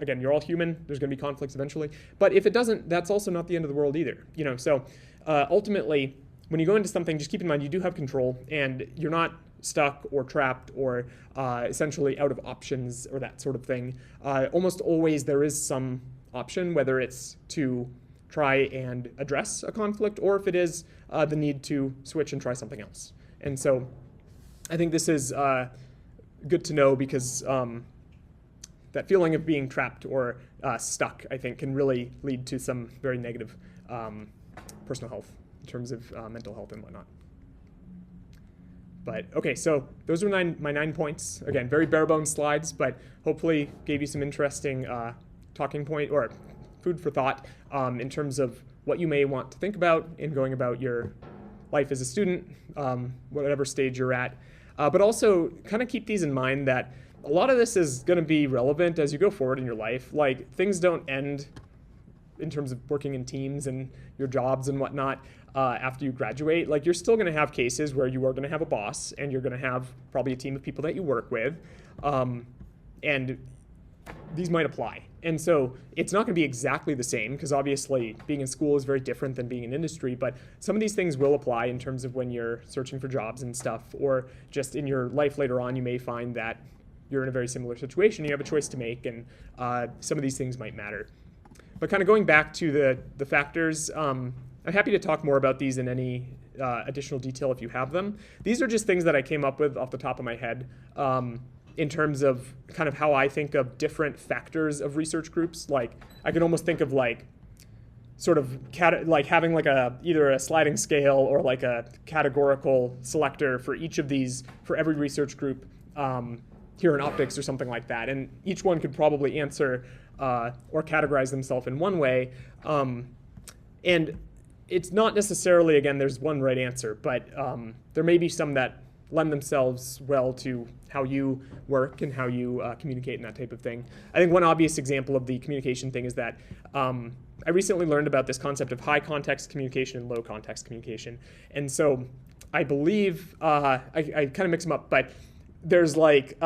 Again, you're all human. There's going to be conflicts eventually. But if it doesn't, that's also not the end of the world either. So ultimately, when you go into something, just keep in mind you do have control, and you're not stuck or trapped or essentially out of options or that sort of thing. Almost always there is some option, whether it's to try and address a conflict or if it is the need to switch and try something else. And so I think this is good to know because that feeling of being trapped or stuck, I think, can really lead to some very negative personal health in terms of mental health and whatnot. But okay, so those are my 9 points. Again, very bare bones slides, but hopefully gave you some interesting talking point or food for thought in terms of what you may want to think about in going about your life as a student, whatever stage you're at. But also kind of keep these in mind that a lot of this is going to be relevant as you go forward in your life. Like, things don't end in terms of working in teams and your jobs and whatnot after you graduate. Like, you're still going to have cases where you are going to have a boss and you're going to have probably a team of people that you work with. And these might apply. And so it's not going to be exactly the same because obviously being in school is very different than being in industry, but some of these things will apply in terms of when you're searching for jobs and stuff, or just in your life later on, you may find that you're in a very similar situation, you have a choice to make, and some of these things might matter. But kind of going back to the factors, I'm happy to talk more about these in any additional detail if you have them. These are just things that I came up with off the top of my head in terms of kind of how I think of different factors of research groups. Like, I can almost think of like sort of like having like either a sliding scale or like a categorical selector for each of these, for every research group here in optics or something like that. And each one could probably answer or categorize themselves in one way. And it's not necessarily, again, there's one right answer, but there may be some that lend themselves well to how you work and how you communicate and that type of thing. I think one obvious example of the communication thing is that I recently learned about this concept of high context communication and low context communication. And so I believe, I kind of mix them up, but there's like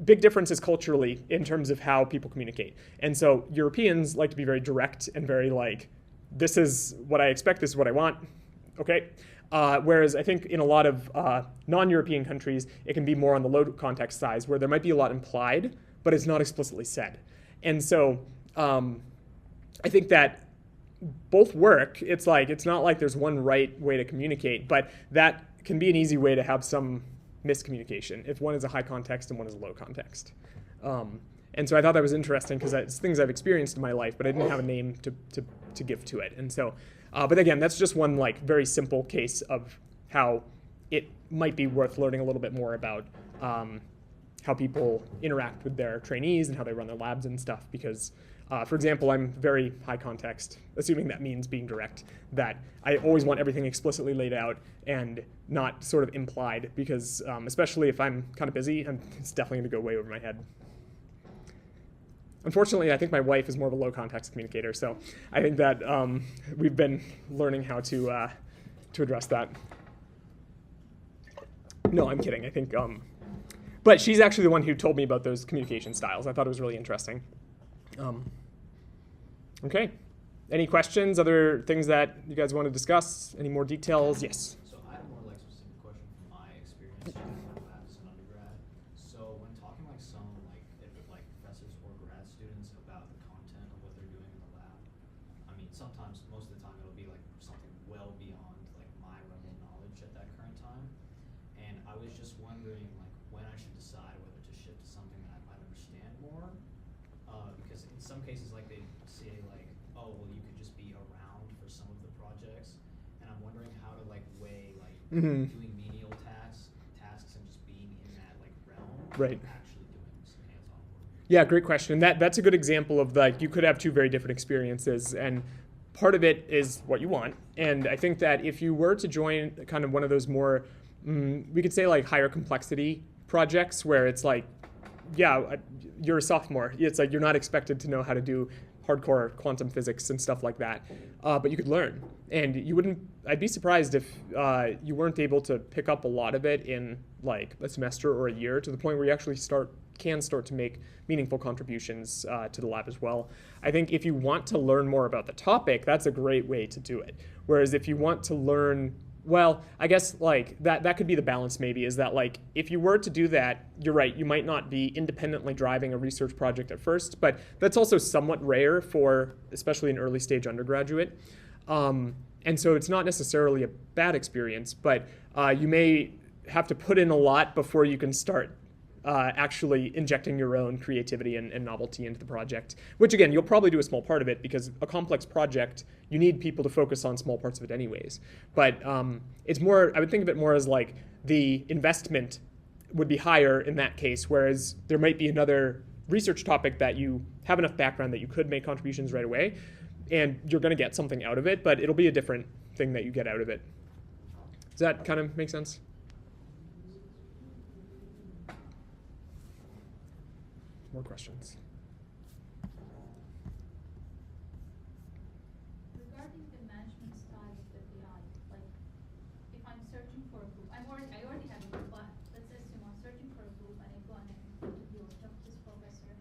big differences culturally in terms of how people communicate. And so Europeans like to be very direct and very like, this is what I expect, this is what I want, okay? Whereas I think in a lot of non-European countries, it can be more on the low context side, where there might be a lot implied, but it's not explicitly said. And so I think that both work. It's like, it's not like there's one right way to communicate, but that can be an easy way to have some miscommunication if one is a high context and one is a low context. And so I thought that was interesting because it's things I've experienced in my life, but I didn't have a name to give to it. And so, but again, that's just one like very simple case of how it might be worth learning a little bit more about how people interact with their trainees and how they run their labs and stuff. Because, for example, I'm very high context, assuming that means being direct, that I always want everything explicitly laid out and not sort of implied, because especially if I'm kind of busy, it's definitely going to go way over my head. Unfortunately, I think my wife is more of a low context communicator, so I think that we've been learning how to address that. No, I'm kidding. I think, but she's actually the one who told me about those communication styles. I thought it was really interesting. Okay. Any questions? Other things that you guys want to discuss? Any more details? Yes. So I have more like specific question from my experience in my lab as an undergrad. So when talking like some like professors or grad students about the content of what they're doing in the lab, I mean sometimes, most of the time, it'll be like something well beyond like my realm of knowledge at that current time. And I was just wondering like when I should decide whether to shift to something that I might understand more, because in some cases like they say like, oh well, you could just be around for some of the projects, and I'm wondering how to like weigh like doing menial tasks and just being in that like realm, Right. and actually doing some hands-on work. Yeah, great question. That's a good example of like you could have two very different experiences, and part of it is what you want. And I think that if you were to join kind of one of those more, we could say like higher complexity projects where it's like, yeah, you're a sophomore. It's like you're not expected to know how to do hardcore quantum physics and stuff like that, but you could learn. And you wouldn't. I'd be surprised if you weren't able to pick up a lot of it in like a semester or a year to the point where you actually can start to make meaningful contributions to the lab as well. I think if you want to learn more about the topic, that's a great way to do it. Whereas if you want to learn, well, I guess like that could be the balance maybe, is that like if you were to do that, you're right, you might not be independently driving a research project at first, but that's also somewhat rare for especially an early stage undergraduate. And so it's not necessarily a bad experience, but you may have to put in a lot before you can start actually injecting your own creativity and novelty into the project, which again, you'll probably do a small part of it because a complex project, you need people to focus on small parts of it anyways. But it's more, I would think of it more as like the investment would be higher in that case, whereas there might be another research topic that you have enough background that you could make contributions right away, and you're going to get something out of it, but it'll be a different thing that you get out of it. Does that kind of make sense? More questions? Regarding the management style of the PI, like if I'm searching for a group, I already have a group, but let's assume I'm searching for a group and I go on an interview or talk to this professor.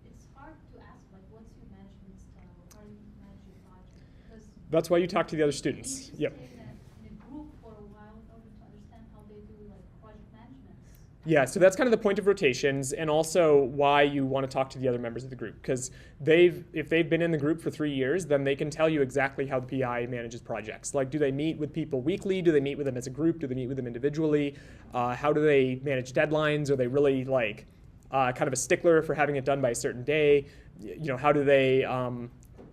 It's hard to ask like what's your management style, how do you manage your project? Because that's why you talk to the other you students. need to Yep. stay in a group for a while in order to understand how they do like project management. Yeah, so that's kind of the point of rotations, and also why you want to talk to the other members of the group, because if they've been in the group for 3 years, then they can tell you exactly how the PI manages projects. Like, do they meet with people weekly? Do they meet with them as a group? Do they meet with them individually? How do they manage deadlines? Are they really like kind of a stickler for having it done by a certain day? You know, how do they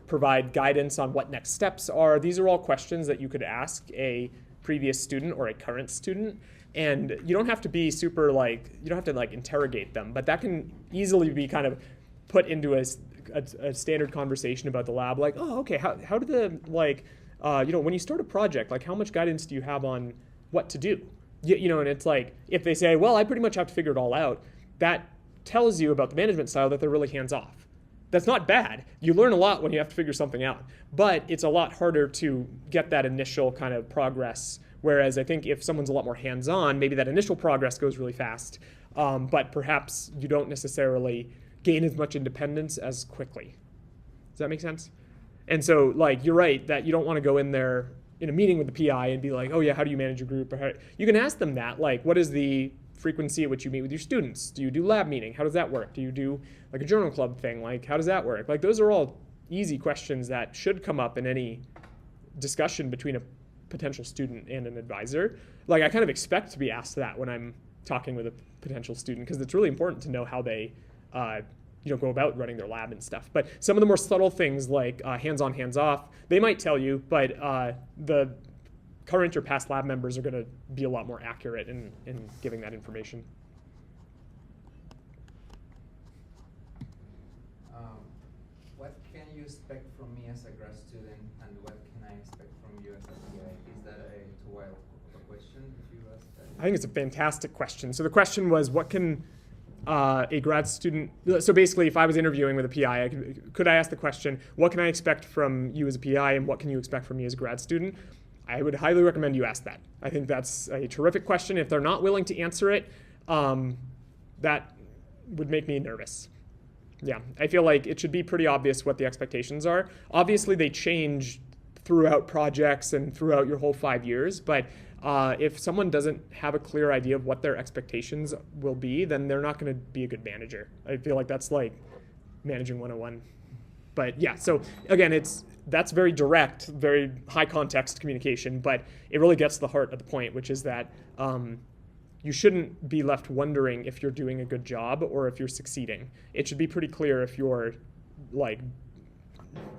provide guidance on what next steps are? These are all questions that you could ask a previous student or a current student. And you don't have to be super like, you don't have to like interrogate them, but that can easily be kind of put into a standard conversation about the lab. Like, oh, okay, how do the, like, you know, when you start a project, like how much guidance do you have on what to do? You know, and it's like, if they say, well, I pretty much have to figure it all out, that tells you about the management style that they're really hands off. That's not bad. You learn a lot when you have to figure something out, but it's a lot harder to get that initial kind of progress. Whereas I think if someone's a lot more hands-on, maybe that initial progress goes really fast, but perhaps you don't necessarily gain as much independence as quickly. Does that make sense? And so, like, you're right that you don't want to go in there in a meeting with the PI and be like, oh yeah, how do you manage your group? Or you can ask them that, like, what is the frequency at which you meet with your students? Do you do lab meeting? How does that work? Do you do like a journal club thing? Like, how does that work? Like, those are all easy questions that should come up in any discussion between a potential student and an advisor. Like, I kind of expect to be asked that when I'm talking with a potential student, because it's really important to know how they you know, go about running their lab and stuff. But some of the more subtle things like hands-on, hands-off, they might tell you, but the current or past lab members are going to be a lot more accurate in giving that information. What can you expect from me as a grad student, and what can I expect from you as a PI? Is that a too wild of a question if you ask that? I think it's a fantastic question. So the question was, what can a grad student, so basically if I was interviewing with a PI, could I ask the question, what can I expect from you as a PI and what can you expect from me as a grad student? I would highly recommend you ask that. I think that's a terrific question. If they're not willing to answer it, that would make me nervous. Yeah, I feel like it should be pretty obvious what the expectations are. Obviously, they change throughout projects and throughout your whole 5 years, but if someone doesn't have a clear idea of what their expectations will be, then they're not going to be a good manager. I feel like that's like managing 101. But yeah, so again, that's very direct, very high context communication, but it really gets to the heart of the point, which is that you shouldn't be left wondering if you're doing a good job or if you're succeeding. It should be pretty clear if you're like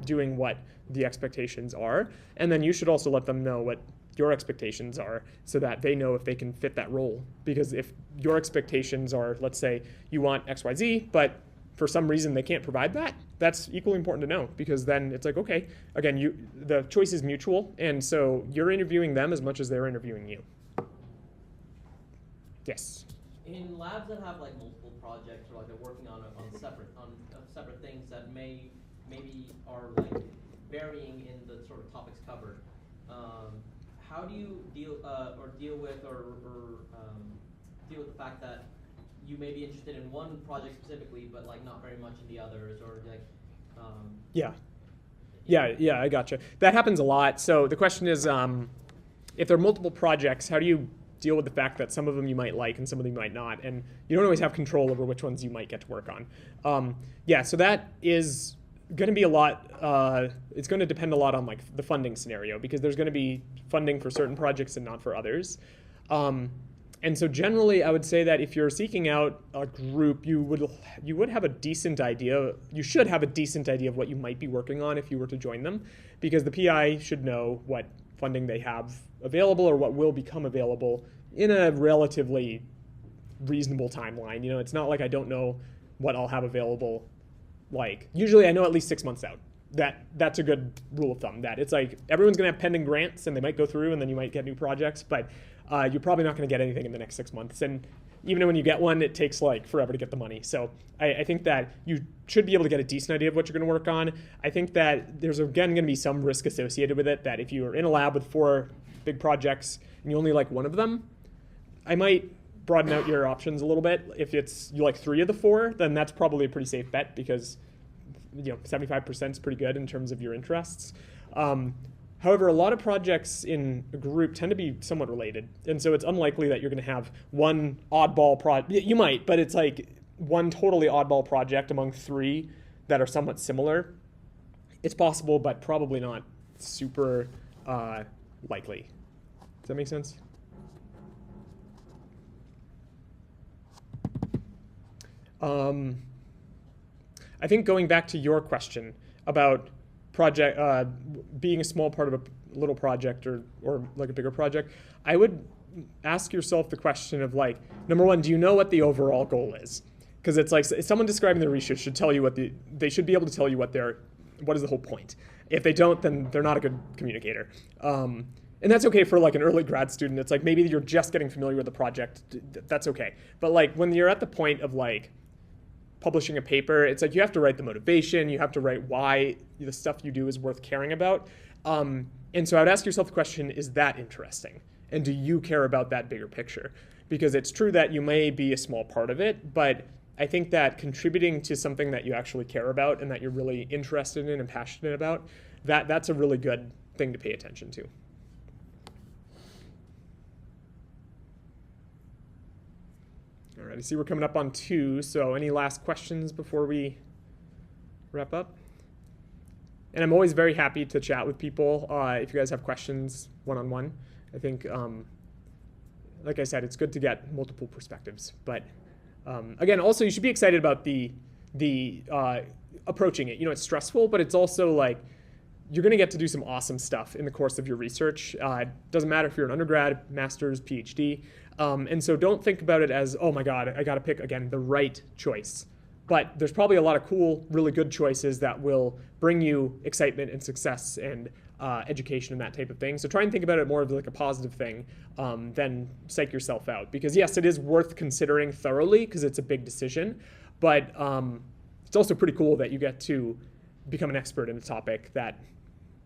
doing what the expectations are, and then you should also let them know what your expectations are so that they know if they can fit that role. Because if your expectations are, let's say you want XYZ, but for some reason they can't provide that, that's equally important to know, because then it's like, okay, again, the choice is mutual, and so you're interviewing them as much as they're interviewing you. Yes. In labs that have like multiple projects, or like they're working on separate things that maybe are like varying in the sort of topics covered, how do you deal with the fact that you may be interested in one project specifically, but like not very much in the others, or like Yeah, I gotcha. That happens a lot. So the question is, if there are multiple projects, how do you deal with the fact that some of them you might like and some of them you might not, and you don't always have control over which ones you might get to work on. So that is going to be a lot. It's going to depend a lot on like the funding scenario, because there's going to be funding for certain projects and not for others. And so generally, I would say that if you're seeking out a group, you would have a decent idea. You should have a decent idea of what you might be working on if you were to join them, because the PI should know what funding they have available or what will become available in a relatively reasonable timeline. You know, it's not like I don't know what I'll have available. Like usually, I know at least 6 months out. That's a good rule of thumb. That it's like everyone's gonna have pending grants, and they might go through, and then you might get new projects, but you're probably not going to get anything in the next 6 months. And even when you get one, it takes like forever to get the money. So I think that you should be able to get a decent idea of what you're going to work on. I think that there's again going to be some risk associated with it, that if you're in a lab with 4 big projects and you only like one of them, I might broaden out your options a little bit. If you like 3 of the 4, then that's probably a pretty safe bet, because 75% is pretty good in terms of your interests. However, a lot of projects in a group tend to be somewhat related, and so it's unlikely that you're going to have one oddball project. You might, but it's like one totally oddball project among 3 that are somewhat similar. It's possible, but probably not super likely. Does that make sense? I think going back to your question about project being a small part of a little project or like a bigger project, I would ask yourself the question of like, number one, do you know what the overall goal is? Because it's like someone describing their research should tell you they should be able to tell you what is the whole point. If they don't, then they're not a good communicator. And that's okay for like an early grad student. It's like maybe you're just getting familiar with the project. That's okay. But like when you're at the point of like publishing a paper, it's like you have to write the motivation, you have to write why the stuff you do is worth caring about. And so I would ask yourself the question, is that interesting? And do you care about that bigger picture? Because it's true that you may be a small part of it, but I think that contributing to something that you actually care about and that you're really interested in and passionate about, that's a really good thing to pay attention to. All right, I see we're coming up on 2, so any last questions before we wrap up? And I'm always very happy to chat with people if you guys have questions one-on-one. I think, like I said, it's good to get multiple perspectives. But again, also you should be excited about the approaching it. You know, it's stressful, but it's also like you're going to get to do some awesome stuff in the course of your research. It doesn't matter if you're an undergrad, master's, PhD. And so don't think about it as, oh my God, I got to pick, again, the right choice. But there's probably a lot of cool, really good choices that will bring you excitement and success and education and that type of thing. So try and think about it more of like a positive thing than psych yourself out. Because yes, it is worth considering thoroughly because it's a big decision. But it's also pretty cool that you get to become an expert in a topic that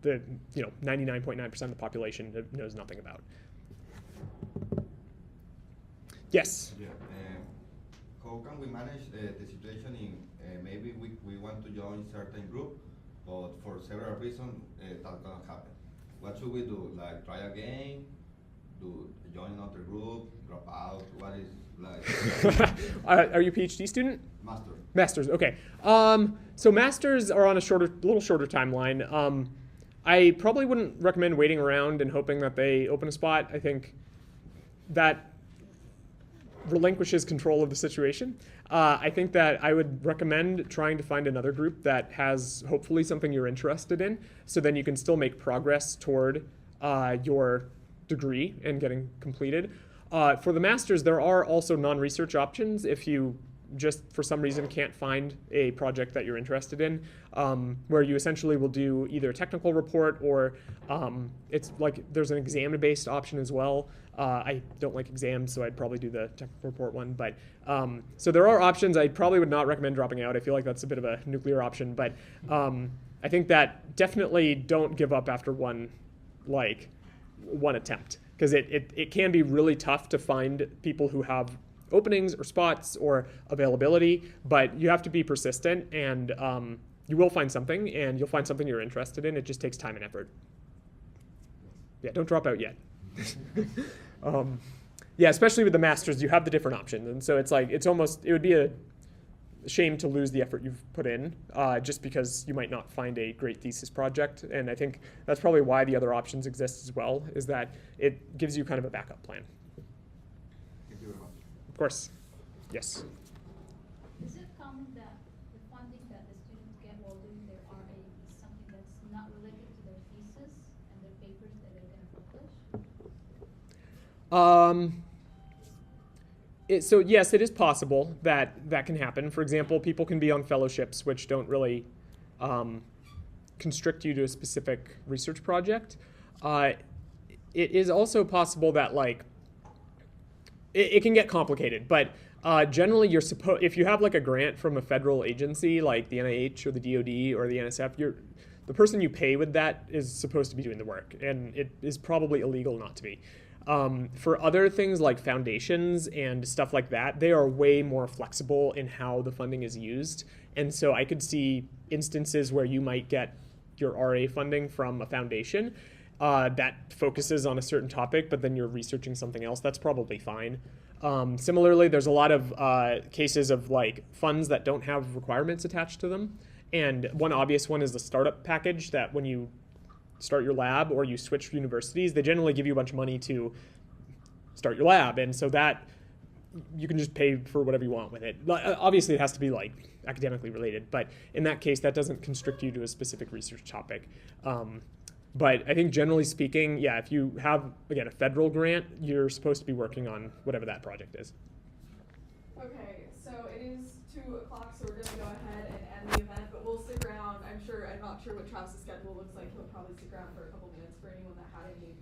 the 99.9% of the population knows nothing about. Yes? Yeah. How can we manage the situation in maybe we want to join certain group, but for several reasons that cannot happen? What should we do? Like try again? Join another group? Drop out? What is like? Are you a PhD student? Master. Masters, okay. So masters are on a little shorter timeline. I probably wouldn't recommend waiting around and hoping that they open a spot. I think that relinquishes control of the situation. I think that I would recommend trying to find another group that has hopefully something you're interested in, so then you can still make progress toward your degree and getting completed. For the masters, there are also non-research options if you just for some reason can't find a project that you're interested in, where you essentially will do either a technical report or it's like there's an exam-based option as well. I don't like exams, so I'd probably do the technical report one. But so there are options. I probably would not recommend dropping out. I feel like that's a bit of a nuclear option. But I think that definitely don't give up after one attempt, because it can be really tough to find people who have openings or spots or availability, but you have to be persistent, and you will find something, and you'll find something you're interested in. It just takes time and effort. Yeah, don't drop out yet. Yeah, especially with the masters, you have the different options, and so it's like it would be a shame to lose the effort you've put in just because you might not find a great thesis project. And I think that's probably why the other options exist as well, is that it gives you kind of a backup plan. Thank you very much. Of course. Yes. Is it common that the funding that the students get while doing their RA is something that's not related to their thesis and their papers that they're going to publish? So yes, it is possible that that can happen. For example, people can be on fellowships, which don't really constrict you to a specific research project. It is also possible that it can get complicated, but generally if you have like a grant from a federal agency like the NIH or the DoD or the NSF, the person you pay with that is supposed to be doing the work, and it is probably illegal not to be. For other things like foundations and stuff like that, they are way more flexible in how the funding is used. And so I could see instances where you might get your RA funding from a foundation that focuses on a certain topic, but then you're researching something else. That's probably fine. Similarly, there's a lot of cases of funds that don't have requirements attached to them. And one obvious one is the startup package, that when you start your lab or you switch universities, they generally give you a bunch of money to start your lab, and so that you can just pay for whatever you want with it. Obviously, it has to be academically related, but in that case, that doesn't constrict you to a specific research topic. But I think generally speaking, yeah, if you have, again, a federal grant, you're supposed to be working on whatever that project is. Okay, so it is 2 o'clock, so we're going to go ahead and end the event, but we'll stick around. I'm not sure what Travis's schedule looks like. He'll probably stick around for a couple minutes for anyone that had any